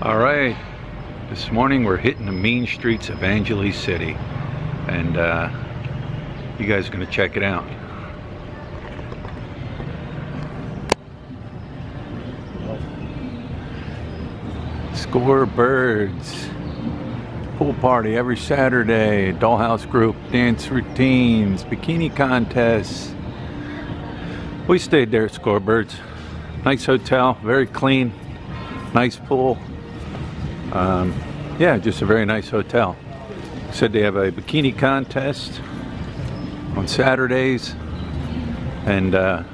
All right, this morning we're hitting the mean streets of Angeles City, and you guys are gonna check it out. Score birds, pool party every Saturday, dollhouse group, dance routines, bikini contests. We stayed there at Scorebirds. Nice hotel, very clean, nice pool. Yeah, just a very nice hotel. Said they have a bikini contest on Saturdays, and I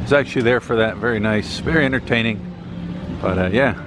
was actually there for that. Very nice, very entertaining, but yeah.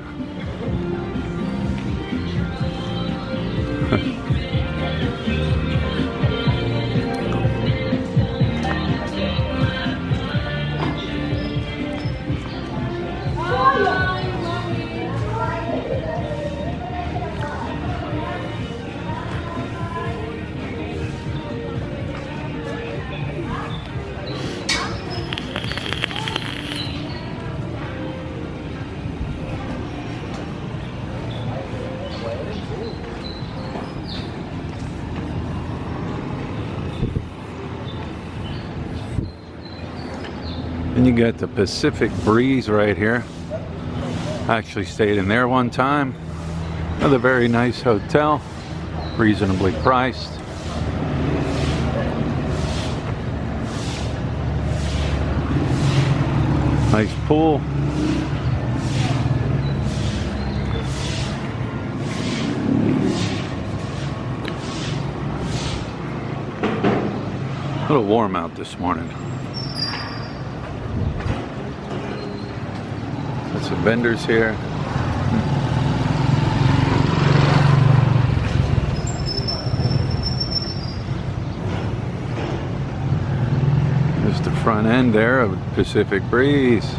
And you got the Pacific Breeze right here. I actually stayed in there one time. Another very nice hotel, reasonably priced. Nice pool. A little warm out this morning. Got some vendors here. Just the front end there of Pacific Breeze.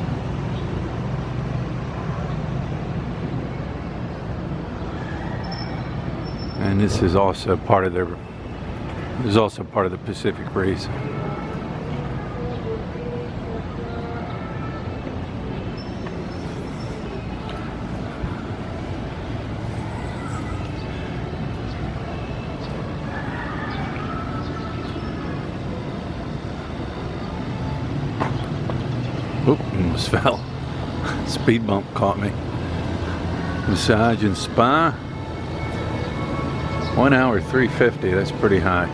And this is also part of the Pacific Breeze. Oop, almost fell. Speed bump caught me. Massage and spa. 1 hour, $3.50. That's pretty high.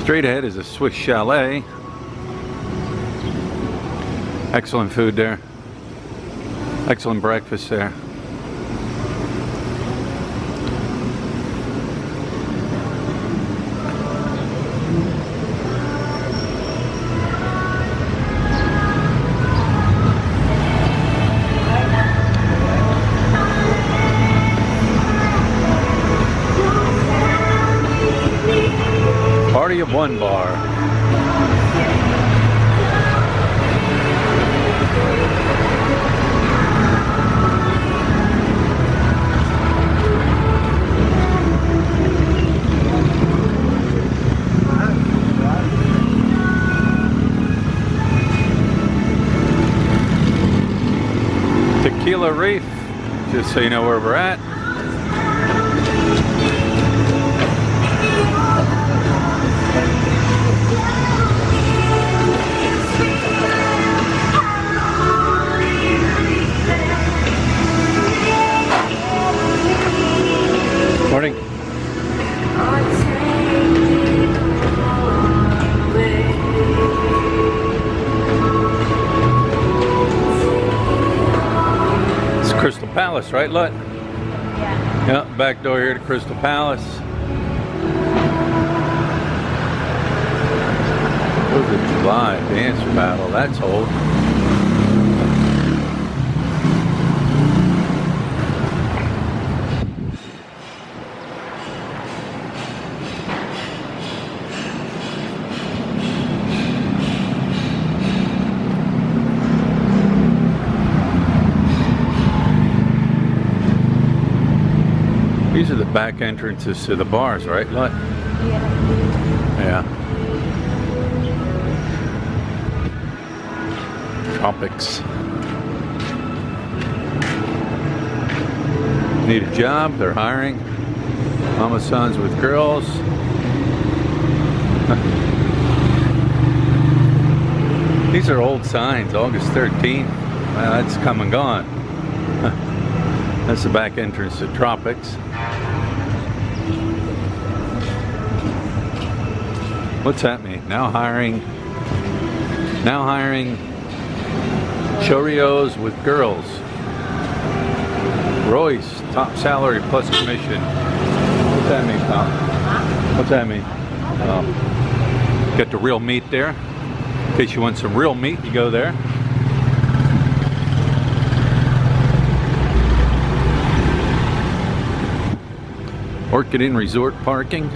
Straight ahead is a Swiss chalet. Excellent food there. Excellent breakfast there. Party of one bar. Tequila Reef, just so you know where we're at. Morning. It's Crystal Palace, right, Lut? Yeah. Yep, back door here to Crystal Palace. Fourth of July dance battle, that's old. These are the back entrances to the bars, right, Lut? Yeah. Tropics. Need a job, they're hiring. Mama sons with girls. These are old signs, August 13th. Well, that's come and gone. That's the back entrance to Tropics. What's that mean? Now hiring Chorios with girls. Royce, top salary plus commission. What's that mean, Tom? What's that mean? Got the real meat there. In case you want some real meat, you go there. Orchid Inn Resort parking.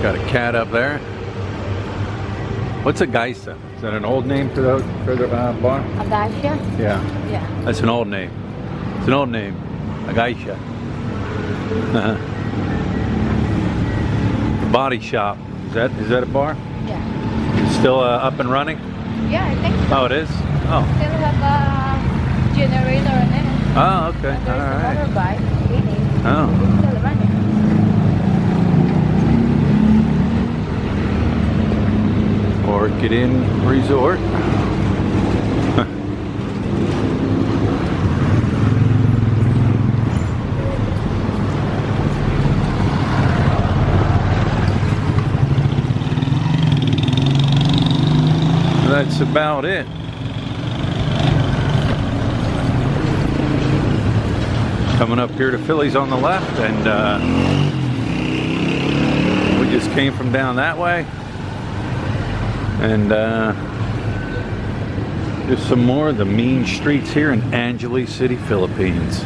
Got a cat up there. What's a geisha? Is that an old name for the bar? A geisha? Yeah. Yeah. That's an old name. It's an old name. A geisha. The body shop. Is that a bar? Yeah. It's still up and running? Yeah, I think so. Oh, it is? Oh. Still have a generator in it. Oh, okay. There's All right. a motorbike waiting. Oh. It's still running. Orchid Inn Resort. That's about it. Coming up here to Philly's on the left, and we just came from down that way. And just some more of the mean streets here in Angeles City, Philippines.